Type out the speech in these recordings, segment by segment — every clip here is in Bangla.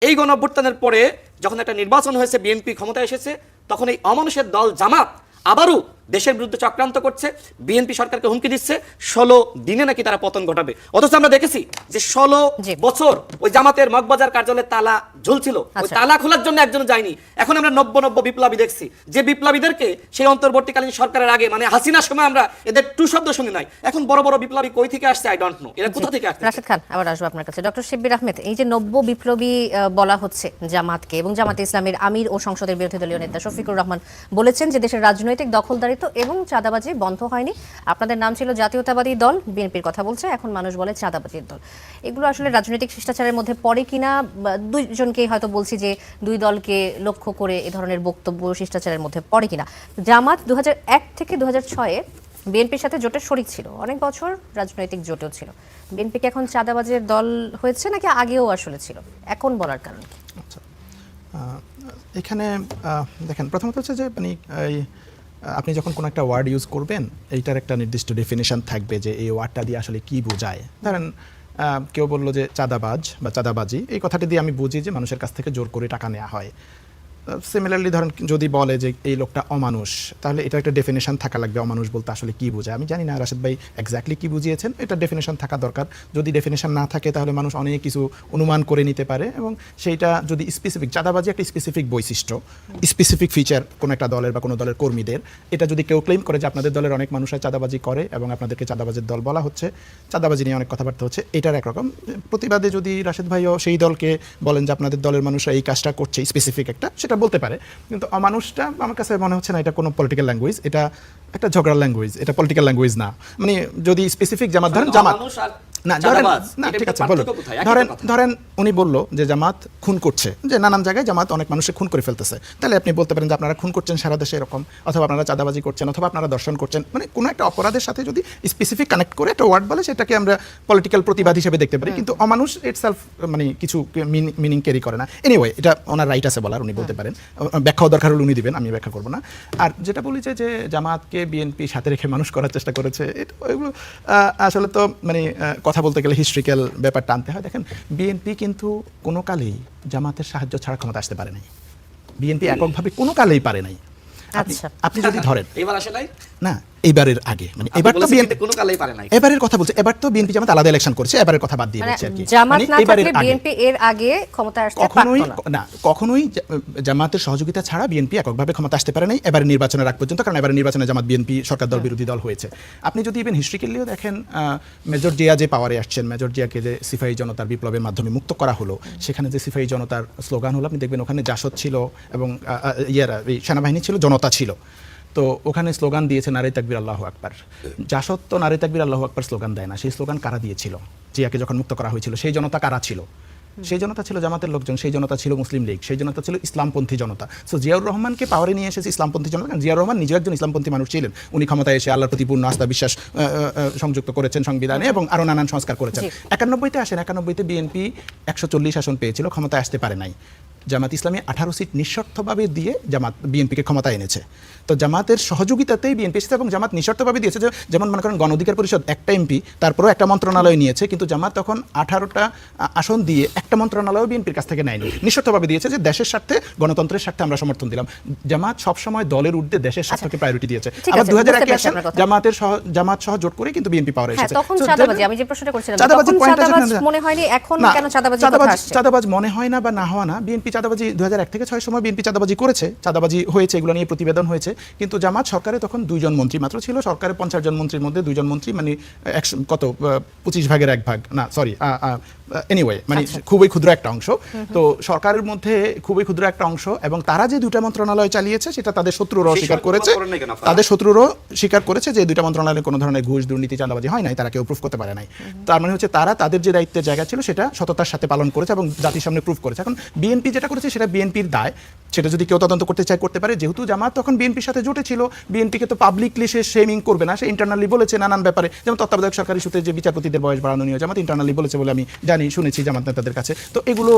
এই গণঅভ্যুত্থানের পরে যখন একটা নির্বাচন হয়েছে, বিএনপি ক্ষমতায় এসেছে, তখন এই অমানুষের দল জামাত আবারও দেশের বিরুদ্ধে চক্রান্ত করছে, বিএনপি সরকারকে হুমকি দিচ্ছে 16 দিনে নাকি তারা পতন ঘটাবে। অথচ আমরা দেখেছি যে 16 বছর ওই জামাতের মগবাজার কার্যালয়ে তালা ঝুলছিল, ওই তালা খোলার জন্য একজন যায়নি। এখন আমরা নব্য বিপ্লবী দেখছি, যে বিপ্লবীদেরকে সেই অন্তর্বর্তীকালীন সরকারের আগে মানে হাসিনার সময় আমরা এদের টু শব্দ শুনি নাই, এখন বড় বড় বিপ্লবী কই থেকে আসছে আই ডোন্ট নো, এরা কোথা থেকে আসছে। রাশেদ খান, আবার আসবো আপনার কাছে। ডক্টর শিব্বির আহমেদ, এই যে নব্য বিপ্লবী বলা হচ্ছে জামাতকে এবং জামাতে ইসলামের আমির ও সংসদের বিরোধী দলীয় নেতা শফিকুর রহমান বলেছেন যে দেশের রাজনৈতিক দখলদারিত্ব এবং চাঁদাবাজি বন্ধ হয়নি। আপনাদের নাম ছিল জাতীয়তাবাদী দল, বিএনপির কথা বলছে, এখন মানুষ বলে চাঁদাবাজির দল। এগুলো আসলে রাজনৈতিক শিষ্টাচারের মধ্যে পড়ে কিনা? দুইজনকেই হয়তো বলছি যে দুই দলকে লক্ষ্য করে এ ধরনের বক্তব্য শিষ্টাচারের মধ্যে পড়ে কিনা। জামাত 2001 থেকে 2006-এ বিএনপির সাথে জোটের শরিক ছিল, অনেক বছর রাজনৈতিক জোটেও ছিল। বিএনপিকে এখন চাঁদাবাজের দল হয়েছে নাকি আগেও আসলে ছিল, এখন বলার কারণ কি? আচ্ছা, এখানে দেখেন, প্রথমত হচ্ছে যে মানে আপনি যখন কোনো একটা ওয়ার্ড ইউজ করবেন, এইটার একটা নির্দিষ্ট ডেফিনেশন থাকবে যে এই ওয়ার্ডটা দিয়ে আসলে কি বোঝায়। ধরেন কেউ বললো যে চাঁদাবাজ বা চাঁদাবাজি, এই কথাটি দিয়ে আমি বুঝি যে মানুষের কাছ থেকে জোর করে টাকা নেওয়া হয়। সিমিলারলি ধরেন যদি বলে যে এই লোকটা অমানুষ, তাহলে এটা একটা ডেফিনেশন থাকা লাগবে অমানুষ বলতে আসলে কি বোঝায়। আমি জানি না রাশেদ ভাই এক্স্যাক্টলি কি বুঝিয়েছেন, এটা ডেফিনেশন থাকা দরকার। যদি ডেফিনেশন না থাকে তাহলে মানুষ অনেক কিছু অনুমান করে নিতে পারে, এবং সেইটা যদি স্পেসিফিক, চাঁদাবাজি একটা স্পেসিফিক বৈশিষ্ট্য, স্পেসিফিক ফিচার কোনো একটা দলের বা কোনো দলের কর্মীদের, এটা যদি কেউ ক্লেম করে যে আপনাদের দলের অনেক মানুষরা চাঁদাবাজি করে এবং আপনাদেরকে চাঁদাবাজির দল বলা হচ্ছে, চাঁদাবাজি নিয়ে অনেক কথাবার্তা হচ্ছে, এটার একরকম। প্রতিবাদে যদি রাশেদ ভাইও সেই দলকে বলেন যে আপনাদের দলের মানুষরা এই কাজটা করছে স্পেসিফিক একটা, সেটা বলতে পারে। কিন্তু অমানুষটা আমার কাছে মনে হচ্ছে না এটা কোনো পলিটিক্যাল ল্যাঙ্গুয়েজ, এটা একটা ঝগড়ার ল্যাঙ্গুয়েজ, এটা পলিটিক্যাল ল্যাঙ্গুয়েজ না। মানে যদি স্পেসিফিক জামাত ধরেন, জামাত না ধরেন, না ঠিক আছে বলুন, ধরেন উনি বললো যে জামাত খুন করছে, যে নানান জায়গায় জামাত অনেক মানুষের খুন করে ফেলতেছে, তাহলে আপনি বলতে পারেন যে আপনারা খুন করছেন সারা দেশে এরকম, অথবা আপনারা চাঁদাবাজি করছেন, অথবা আপনারা দর্শন করছেন। মানে কোনো একটা অপরাধের সাথে যদি স্পেসিফিক কানেক্ট করে একটা ওয়ার্ড বলে, সেটাকে আমরা পলিটিক্যাল প্রতিবাদ হিসেবে দেখতে পারি। কিন্তু অমানুষ ইটসেলফ মানে কিছু মিনিং ক্যারি করে না। এনিওয়ে, এটা ওনার রাইট আছে বলার, উনি বলতে পারেন, ব্যাখ্যাও দরকার হলে উনি দিবেন, আমি ব্যাখ্যা করবো না। আর যেটা বলেছে যে জামাতকে বিএনপি সাথে রেখে মানুষ করার চেষ্টা করেছে, এগুলো আসলে তো মানে কথা বলতে গেলে হিস্ট্রিক্যাল ব্যাপারটা আনতে হয়। দেখেন, বিএনপি কিন্তু কোনো কালেই জামাতের সাহায্য ছাড়া ক্ষমতা আসতে পারে নাই। বিএনপি এককভাবে কোনো কালেই পারে নাই। আপনি যদি ধরেন এবার আসে নাই না, এইবারের আগে মানে এবার তো বিএনপি কোনো কালেই পারে নাই, এবারের কথা বলছে। এবার তো বিএনপি জামাত আলাদা ইলেকশন করছে, এবারের কথা বাদ দিয়ে বলছে আর কি। জামাত না থাকলে বিএনপি এর আগে ক্ষমতা আসতে পারতো না, কখনোই জামাতের সহযোগিতা ছাড়া বিএনপি এককভাবে ক্ষমতা আসতে পারে নাই এবারে নির্বাচনের আগ পর্যন্ত, কারণ এবারে নির্বাচনে জামাত বিএনপি সরকার দল বিরোধী দল হয়েছে। আপনি যদি ইভেন হিস্ট্রিক্যালিও দেখেন, মেজর জিয়া যে পাওয়ারে আসছেন, মেজর জিয়াকে যে সিপাহী জনতার বিপ্লবের মাধ্যমে মুক্ত করা হলো, সেখানে যে সিপাহী জনতার স্লোগান হলো, আপনি দেখবেন ওখানে জাসদ ছিল এবং সেনাবাহিনী ছিল, জনতা ছিল। তো ওখানে স্লোগান দিয়েছে নারে তাকবীর আল্লাহু আকবার। জাসদ তো নারে তাকবীর আল্লাহু আকবার স্লোগান দেয় না। সেই স্লোগান কারা দিয়েছিল? জিয়াকে যখন মুক্ত করা হয়েছিল, সেই জনতা কারা ছিল? সেই জনতা ছিল জামাতের লোকজন, সেই জনতা ছিল মুসলিম লীগ, সেই জনতা ছিল ইসলামপন্থী জনতা। সো জিয়াউর রহমানকে পাওয়ারে নিয়ে এসেছে ইসলামপন্থী জনতা, কারণ জিয়াউর রহমান নিজেও একজন ইসলামপন্থী মানুষ ছিলেন। উনি ক্ষমতায় এসে আল্লাহর প্রতি পূর্ণ আস্থা বিশ্বাস সংযুক্ত করেছেন সংবিধানে এবং আরও নানান সংস্কার করেছেন। 91-তে আসেন, 91-তে বিএনপি 140 আসন পেয়েছিল, ক্ষমতায় আসতে পারে নাই। জামাত ইসলামী 18 সিট নিঃশর্তভাবে দিয়ে জামাত বিএনপিকে ক্ষমতায় এনেছে। তো জামাতের সহযোগিতাতেই বিএনপি এসেছে, এবং জামাত নিঃশর্তভাবে দিয়েছে। যেমন মনে করেন গণ অধিকার পরিষদ একটা এমপি, তারপরেও একটা মন্ত্রণালয় নিয়েছে, কিন্তু জামাত তখন 18টা আসন দিয়ে একটা মন্ত্রণালয় বিএনপির কাছ থেকে নেয়নি, নিঃশর্তভাবে দিয়েছে যে দেশের স্বার্থে, গণতন্ত্রের স্বার্থে আমরা সমর্থন দিলাম। জামাত সবসময় দলের ঊর্ধ্বে দেশের স্বার্থকে প্রায়োরিটি দিয়েছে। আবার 2001-এ আসেন, জামাত সহ জোট করে কিন্তু বিএনপি পাওয়ারে এসেছে। তখন চাঁদাবাজি, আমি যে প্রশ্নটা করছিলাম, তখন চাঁদাবাজ মনে হয়নি, এখন কেন চাঁদাবাজি কথা আসছে? চাঁদাবাজ মনে হয় না বা না হওয়া না, বিএনপি চাঁদাবাজি 2001 থেকে 6 সময় বিএনপি চাঁদাবাজি করেছে, চাঁদাবাজি হয়েছে, এগুলো নিয়ে প্রতিবেদন হয়েছে। কিন্তু জামাত সরকারে তখন 2 জন মন্ত্রী মাত্র ছিল। সরকারের 50 জন মন্ত্রীর মধ্যে 2 জন মন্ত্রী মানে 25 ভাগের 1 ভাগ না, সরি, এনিওয়ে মানে খুবই ক্ষুদ্র একটা অংশ। তো সরকারের মধ্যে খুবই ক্ষুদ্র একটা অংশ, এবং তারা যে 2টা মন্ত্রণালয় চালিয়েছে সেটা তাদের শত্রুরাও স্বীকার করেছে, যে 2টা মন্ত্রণালয়ে কোনো ধরনের ঘুষ দুর্নীতি চাঁদাবাজি হয় নাই, তারা কেউ প্রুফ করতে পারে নাই। তার মানে হচ্ছে তারা তাদের যে দায়িত্বের জায়গা ছিল সেটা সততার সাথে পালন করেছে এবং জাতির সামনে প্রুফ করেছে। এখন বিএনপি যেটা করেছে সেটা বিএনপির দায়, সেটা যদি কেউ তদন্ত করতে চায় করতে পারে। যেহেতু জামাত তখন বিএনপির সাথে জোটে ছিল, বিএনপিকে তো পাবলিকলি সে শেমিং করবে না, সে ইন্টারনালি বলেছে নানান ব্যাপারে, যেমন তত্ত্বাবধায়ক সরকারি সূত্রে যে বিচারপতিদের বয়স বাড়ানো নিয়ে জামাত ইন্টারনালি বলেছে বলে আমি জানি। জানি, শুনেছি জামাত নেতাদের কাছে। তো এগুলো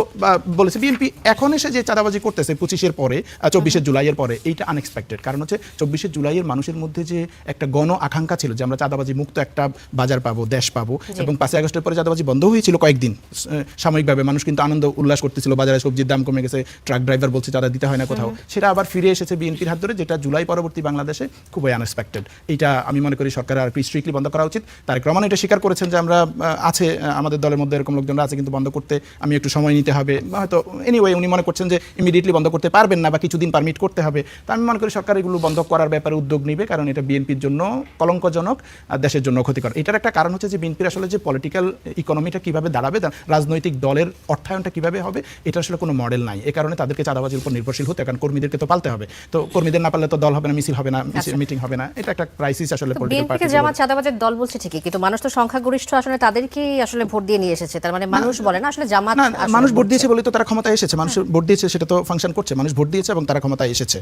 বলেছে বিএনপি এখন এসে যে চাঁদাবাজি করতেছে 25-এর পরে, 24শে জুলাইয়ের পরে, এইটা আনএক্সপেক্টেড। কারণ হচ্ছে 24শে জুলাইয়ের মানুষের মধ্যে যে একটা গণ আকাঙ্ক্ষা ছিল যে আমরা চাঁদাবাজি মুক্ত একটা বাজার পাবো, দেশ পাবো, এবং 5ই আগস্টের পরে চাঁদাবাজি বন্ধ হয়েছিল কয়েকদিন সাময়িকভাবে, মানুষ কিন্তু আনন্দ উল্লাস করতেছিল, বাজারে সবজির দাম কমে গেছে, ট্রাক ড্রাইভার বলছে চাঁদা দিতে হয় না কোথাও, সেটা আবার ফিরে এসেছে বিএনপির হাত ধরে, যেটা জুলাই পরবর্তী বাংলাদেশে খুবই আনএক্সপেক্টেড। এইটা আমি মনে করি সরকার আর কি স্ট্রিক্টলি বন্ধ করা উচিত। তারেক রহমান এটা স্বীকার করেছেন যে আমরা আছে আমাদের দলের মধ্যে এরকম লোকজনরা আছে, কিন্তু বন্ধ করতে আমি একটু সময় নিতে হবে, হয়তো এনিওয়ে উনি মনে করছেন যে ইমিডিয়েটলি বন্ধ করতে পারবেন না বা কিছুদিন পারমিট করতে হবে। তো আমি মনে করি সরকার এগুলো বন্ধ করার ব্যাপারে উদ্যোগ নিবে, কারণ এটা বিএনপির জন্য কলঙ্কজনক আর দেশের জন্য ক্ষতিকর। এটার একটা কারণ হচ্ছে যে বিএনপির আসলে যে পলিটিক্যাল ইকোনমিটা কিভাবে দাঁড়াবে, রাজনৈতিক দলের অর্থায়নটা কিভাবে হবে, এটা আসলে কোনো মডেল নাই। এই কারণে তাদেরকে চাঁদাবাজির উপর নির্ভরশীল হতে, কারণ কর্মীদেরকে তো পালতে হবে, তো কর্মীদের না পারলে তো দল হবে না, মিছিল হবে না, মিটিং হবে না। এটা একটা ক্রাইসিস আসলে পলিটিক্যাল বিএনপিকে জামাত চাঁদাবাজের দল বলছে ঠিকই, কিন্তু মানুষ তো সংখ্যাগরিষ্ঠ আসলে তাদেরকেই আসলে ভোট দিয়ে নিয়ে এসেছে। তার মানে মানুষ বলে না আসলে জামাত, না, মানুষ ভোট দিয়েছে বলে তো তারা ক্ষমতায় এসেছে, মানুষ ভোট দিয়েছে সেটা তো ফাংশন করছে, মানুষ ভোট দিয়েছে এবং তারা ক্ষমতায় এসেছে।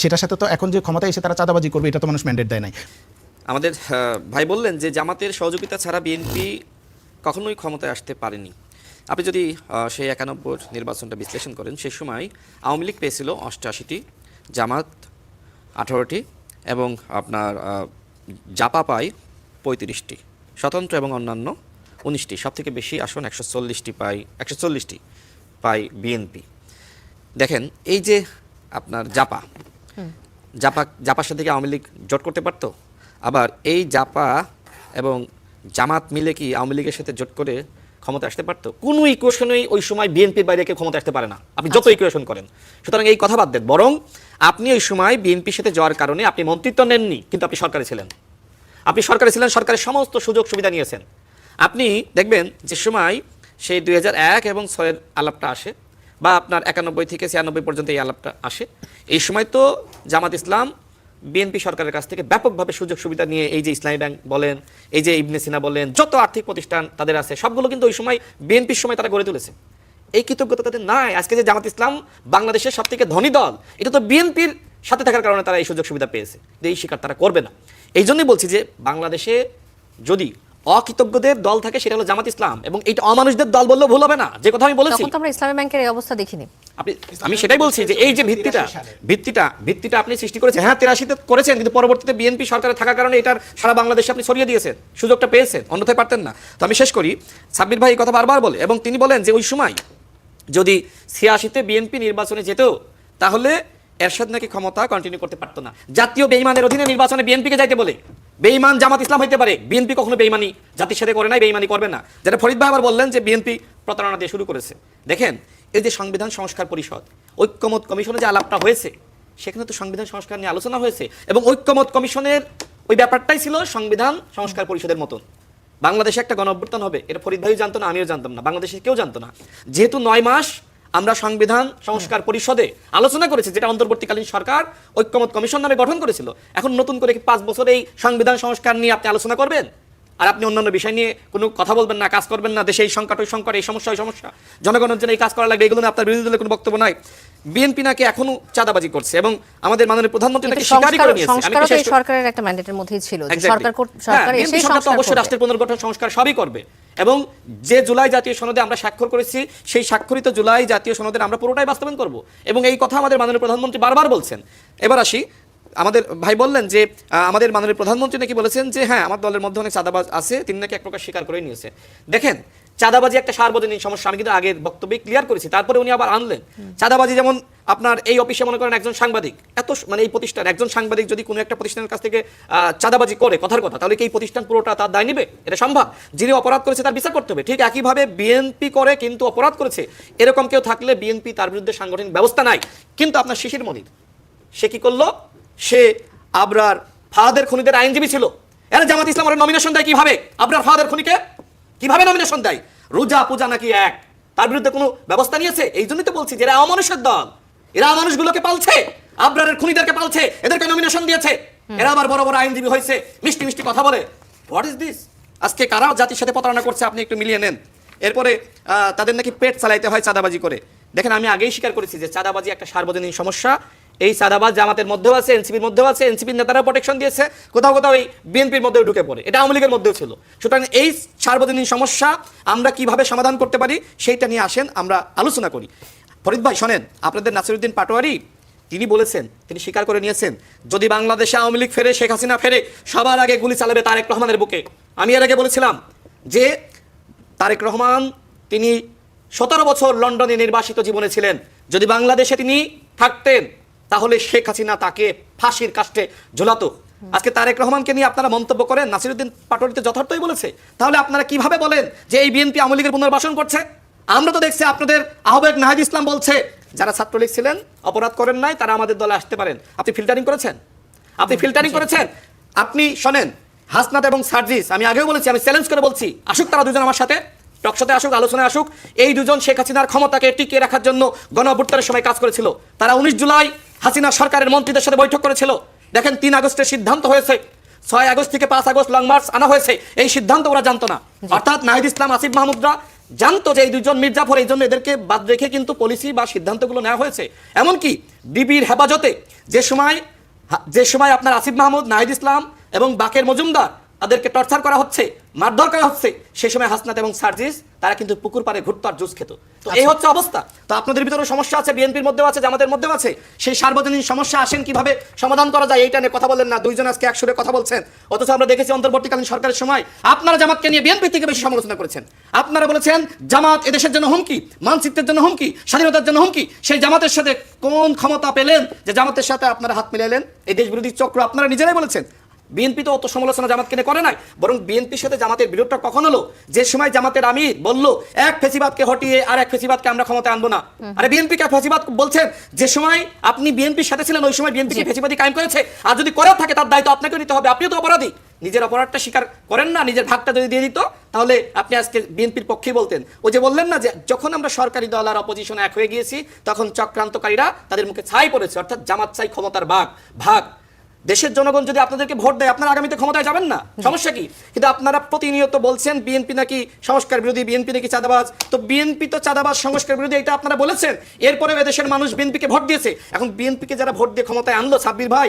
সেটার সাথে তো এখন যে ক্ষমতায় এসে তারা চাঁদাবাজি করবে এটা তো মানুষ ম্যান্ডেট দেয় নাই। আমাদের ভাই বললেন যে জামাতের সহযোগিতা ছাড়া বিএনপি কখনোই ক্ষমতায় আসতে পারেনি। আপনি যদি সেই 91 নির্বাচনটা বিশ্লেষণ করেন, সেই সময় আওয়ামী লীগ পেয়েছিল 88টি, জামাত 18টি, এবং আপনার জাপা পায় 35টি, স্বতন্ত্র এবং অন্যান্য 19টি, সব থেকে বেশি আসন 140টি পায় বিএনপি। দেখেন এই যে আপনার জাপার সাথে কি আওয়ামী লীগ জোট করতে পারত? আবার এই জাপা এবং জামাত মিলে কি আওয়ামী লীগের সাথে জোট করে ক্ষমতা আসতে পারত? কোনো ইকুয়েশনই ওই সময় বিএনপির বাইরে কেউ ক্ষমতা আসতে পারে না, আপনি যত ইকুয়েশন করেন। সুতরাং এই কথা বাদ দেন, বরং আপনি ওই সময় বিএনপির সাথে যাওয়ার কারণে আপনি মন্ত্রিত্ব নেননি, কিন্তু আপনি সরকারে ছিলেন, সরকারের সমস্ত সুযোগ সুবিধা নিয়েছেন। আপনি দেখবেন যে সময় সেই 2001 এবং 6-এর আলাপটা আসে, বা আপনার 91 থেকে 96 পর্যন্ত এই আলাপটা আসে, এই সময় তো জামাত ইসলাম বিএনপি সরকারের কাছ থেকে ব্যাপকভাবে সুযোগ সুবিধা নিয়ে, এই যে ইসলামী ব্যাংক বলেন, এই যে ইবনে সিনা বলেন, যত আর্থিক প্রতিষ্ঠান তাদের আছে সবগুলো কিন্তু ওই সময় বিএনপির সময় তারা গড়ে তুলেছে। এই কৃতজ্ঞতা তাদের নাই। আজকে যে জামাত ইসলাম বাংলাদেশের সব থেকে ধনী দল, এটা তো বিএনপির সাথে থাকার কারণে তারা এই সুযোগ সুবিধা পেয়েছে, এই স্বীকার তারা করবে না। এই জন্যই বলছি যে বাংলাদেশে যদি অকৃতজ্ঞদের দল থাকে সেটা হলো জামাত ইসলাম, এবং এইটা অমানুষদের দল বললেও ভুল হবে না, যে কথা আমি বলেছি। তখন তো আমরা ইসলামী ব্যাংকের এই অবস্থা দেখিনি। আমি সেটাই বলছি যে এই যে ভিত্তিটা আপনি সৃষ্টি করেছেন, হ্যাঁ 83-তে করেছেন, কিন্তু পরবর্তীতে বিএনপি সরকারে থাকার কারণে এটার সারা বাংলাদেশে আপনি ছড়িয়ে দিয়েছেন, সুযোগটা পেয়েছেন, অন্যথায় পারতেন না। তো আমি শেষ করি, সাব্বির ভাই এই কথা বারবার বলে, এবং তিনি বলেন যে ওই সময় যদি 86-তে বিএনপি নির্বাচনে যেত তাহলে এরশাদ নাকি ক্ষমতা কন্টিনিউ করতে পারতো না। জাতীয় বেঈমানের অধীনে নির্বাচনে বিএনপিকে যাইতে বলে। বেঈমান জামাত ইসলাম হইতে পারে, বিএনপি কখনো বেঈমানি জাতির সাথে করে নাই, বেঈমানি করবে না। যেটা ফরিদ ভাই আবার বললেন যে বিএনপি প্রতারণা দিয়ে শুরু করেছে। দেখেন এই যে সংবিধান সংস্কার পরিষদ, ঐক্যমত কমিশনে যে আলাপটা হয়েছে, সেখানে তো সংবিধান সংস্কার নিয়ে আলোচনা হয়েছে, এবং ঐক্যমত কমিশনের ওই ব্যাপারটাই ছিল সংবিধান সংস্কার পরিষদের মতন। বাংলাদেশে একটা গণঅভ্যুত্থান হবে, এটা ফরিদ ভাইও জানতো না, আমিও জানতাম না, বাংলাদেশে কেউ জানতো না। যেহেতু 9 মাস আমরা সংবিধান সংস্কার পরিষদে আলোচনা করেছি, যেটা অন্তর্বর্তীকালীন সরকার ঐক্যমত কমিশন নামে গঠন করেছিল, এখন নতুন করে 5 বছর এই সংবিধান সংস্কার নিয়ে আপনি আলোচনা করবেন, আর আপনি অন্যান্য বিষয় নিয়ে কোনো কথা বলবেন না, কাজ করবেন না, দেশে এই সংকট ওই সংকট, এই সমস্যা ওই সমস্যা, জনগণের জন্য এই কাজ করা লাগবে, এগুলো নিয়ে আপনার বিরোধী দলের কোনো বক্তব্য নাই। বিএনপি নাকি এখনো চাঁদাবাজি করছে, এবং আমাদের মাননীয় প্রধানমন্ত্রী নাকি স্বীকারই করে নিয়েছে। আমি কি সরকারের একটা ম্যান্ডেটের মধ্যেই ছিল যে সরকার এসে সংস্কার অবশ্যই রাষ্ট্রের পুনর্গঠন সংস্কার সবই করবে, এবং যে জুলাই জাতীয় সনদে আমরা স্বাক্ষর করেছি, সেই স্বাক্ষরিত জুলাই জাতীয় সনদের আমরা পুরোটাই বাস্তবায়ন করব, এবং এই কথা আমাদের মাননীয় প্রধানমন্ত্রী বারবার বলছেন। এবার আসি, আমাদের ভাই বললেন যে আমাদের মাননীয় প্রধানমন্ত্রী নাকি বলেছেন যে হ্যাঁ আমার দলের মধ্যে অনেক চাঁদাবাজ আছে, তিনি নাকি এক প্রকার স্বীকার করে নিয়েছে। দেখেন চাঁদাবাজি একটা সার্বজনীন সমস্যা, আমি কিন্তু আগের বক্তব্যে ক্লিয়ার করেছি, তারপরে উনি আবার আনলেন চাঁদাবাজি। যেমন আপনার এই অফিসে মনে করেন একজন সাংবাদিক, এত মানে এই প্রতিষ্ঠান, একজন সাংবাদিক যদি কোনো একটা প্রতিষ্ঠানের কাছ থেকে চাঁদাবাজি করে কথার কথা, তাহলে কি এই প্রতিষ্ঠান পুরোটা তার দায় নেবে? এটা সম্ভব? যিনি অপরাধ করেছে তার বিচার করতে হবে। ঠিক একইভাবে বিএনপি করে কিন্তু অপরাধ করেছে, এরকম কেউ থাকলে বিএনপি তার বিরুদ্ধে সাংগঠনিক ব্যবস্থা নাই। কিন্তু আপনার শিশির মনির সে কি করলো? সে আবরার ফাহাদের খুনিদের আইনজীবী ছিল। এরা জামাত ইসলাম ওর নমিনেশন দেয় কিভাবে? আবরার ফাহাদের খুনিকে কিভাবে নমিনেশন দেয়? রোজা পূজা নাকি এক, তার বিরুদ্ধে কোনো ব্যবস্থা নিয়েছে? এই জন্যই তো বলছি যে এরা অমানুষের দল, এরা মানুষগুলোকে পালছে, আবরারের খুনিদেরকে পালছে, এদেরকে নমিনেশন দিয়েছে, এরা আবার বড় বড় আইনজীবী হয়েছে, মিষ্টি মিষ্টি কথা বলে। What is this? আজকে কারা জাতির সাথে প্রতারণা করছে আপনি একটু মিলিয়ে নেন। এরপরে তাদের নাকি পেট চালাইতে হয় চাঁদাবাজি করে। দেখেন আমি আগেই স্বীকার করেছি যে চাঁদাবাজি একটা সার্বজনীন সমস্যা, এই সাদাবাদ জামাতের মধ্যেও আছে, এনসিপির মধ্যেও আছে, এনসিপির নেতারা প্রোটেকশন দিয়েছে, কোথাও কোথাও এই বিএনপির মধ্যেও ঢুকে পড়ে, এটা আওয়ামী লীগের মধ্যেও ছিল। সুতরাং এই সার্বজনীন সমস্যা আমরা কিভাবে সমাধান করতে পারি সেইটা নিয়ে আসেন আমরা আলোচনা করি। ফরিদ ভাই শোনেন, আপনাদের নাসিরউদ্দিন পাটোয়ারি তিনি বলেছেন, তিনি স্বীকার করে নিয়েছেন, যদি বাংলাদেশে আওয়ামী লীগ ফেরে, শেখ হাসিনা ফেরে, সবার আগে গুলি চালাবে তারেক রহমানের বুকে। আমি এর আগে বলেছিলাম যে তারেক রহমান তিনি 17 বছর লন্ডনে নির্বাসিত জীবনে ছিলেন, যদি বাংলাদেশে তিনি থাকতেন তাহলে শেখ হাসিনা তাকে ফাঁসির কাস্টে ঝোলাতো। আজকে তারেক রহমানকে নিয়ে আপনারা মন্তব্য করেন, নাসিরউদ্দিন পাটোয়ারি তো যথার্থই বলেছে, তাহলে আপনারা কিভাবে বলেন যে এই বিএনপি আওয়ামী লীগের পুনর্বাসন করছে? আমরা তো দেখছি আপনাদের আহ্বায়ক নাহিদ ইসলাম বলছে যারা ছাত্রলীগ ছিলেন, অপরাধ করেন নাই, তারা আমাদের দলে আসতে পারেন। আপনি ফিল্টারিং করেছেন? আপনি ফিল্টারিং করেছেন? আপনি শোনেন, হাসনাত এবং সার্জিস, আমি আগেও বলেছি, আমি চ্যালেঞ্জ করে বলছি, আসুক তারা দুজন আমার সাথে টকশোতে আসুক, আলোচনায় আসুক। এই দুজন শেখ হাসিনার ক্ষমতাকে টিকিয়ে রাখার জন্য গণঅভ্যুত্থানের সময় কাজ করেছিল। তারা 19 জুলাই হাসিনা সরকারের মন্ত্রীদের সাথে বৈঠক করেছিল। দেখেন 3 আগস্টের সিদ্ধান্ত হয়েছে, 6 আগস্ট থেকে 5 আগস্ট লং মার্চ আনা হয়েছে, এই সিদ্ধান্ত ওরা জানতো না। অর্থাৎ নাহিদ ইসলাম, আসিফ মাহমুদরা জানতো যে এই দুজন মির্জাফর, এই জন্য এদেরকে বাদ রেখে কিন্তু পলিসি বা সিদ্ধান্তগুলো নেওয়া হয়েছে। এমনকি ডিবির হেফাজতে যে সময় আপনার আসিফ মাহমুদ, নাহিদ ইসলাম এবং বাকের মজুমদার তাদেরকে টর্চার করা হচ্ছে, মারধর করা হচ্ছে, সেই সময় হাসনাত এবং সার্জিস তারা কিন্তু পুকুর পাড়ে ঘুরতো আর জুস খেত। তো এই হচ্ছে অবস্থা। তো আপনাদের ভিতরে সমস্যা আছে, বিএনপির মধ্যেও আছে, জামাতের মধ্যেও আছে। সেই সার্বজনীন সমস্যা আসেন কিভাবে সমাধান করা যায় এইটা নিয়ে কথা বলেন না। দুইজন আজকে একসুরে কথা বলছেন, অথচ আমরা দেখেছি অন্তর্বর্তীকালীন সরকারের সময় আপনারা জামাতকে নিয়ে বিএনপি থেকে বেশি সমালোচনা করেছেন। আপনারা বলেছেন জামাত এদেশের জন্য হুমকি, মানচিত্রের জন্য হুমকি, স্বাধীনতার জন্য হুমকি। সেই জামাতের সাথে কোন ক্ষমতা পেলেন যে জামাতের সাথে আপনারা হাত মিলাইলেন? এই দেশ বিরোধী চক্র আপনারা নিজেরাই বলেছেন। বিএনপি তো অত সমালোচনা জামাতকে নিয়ে করে নাই, বরং বিএনপির সাথে জামাতের বিরোধটা কখন হলো? যে সময় জামাতের আমির বলল এক ফেসিবাদকে হটিয়ে আর এক ফেসিবাদকে আমরা ক্ষমতায় আনবো না। আরে বিএনপিকে ফেসিবাদ বলছেন, যে সময় আপনি বিএনপির সাথে ছিলেন ওই সময় বিএনপিকে ফেসিবাদী কায়েম করেছে। আর যদি করার থাকে তার দায়িত্ব আপনাকেও নিতে হবে, আপনিও তো অপরাধী। নিজের অপরাধটা স্বীকার করেন না, নিজের ভাগটা যদি দিয়ে দিত তাহলে আপনি আজকে বিএনপির পক্ষেই বলতেন। ওই যে বললেন না যে যখন আমরা সরকারি দল আর অপোজিশন এক হয়ে গিয়েছি তখন চক্রান্তকারীরা তাদের মুখে ছাই পড়েছে, অর্থাৎ জামাত চাই ক্ষমতার ভাগ। দেশের জনগণ যদি আপনাদেরকে ভোট দেয় আপনারা আগামীতে ক্ষমতায় যাবেন না, সমস্যা কি? কিন্তু আপনারা প্রতিনিয়ত বলছেন বিএনপি নাকি সংস্কার বিরোধী, বিএনপি নাকি চাঁদাবাজ। তো বিএনপি তো চাঁদাবাজ, সংস্কার বিরোধী, এটা আপনারা বলেছেন। এরপরে দেশের মানুষ বিএনপিকে ভোট দিয়েছে। এখন বিএনপিকে যারা ভোট দিয়ে ক্ষমতায় আনলো, সাব্বির ভাই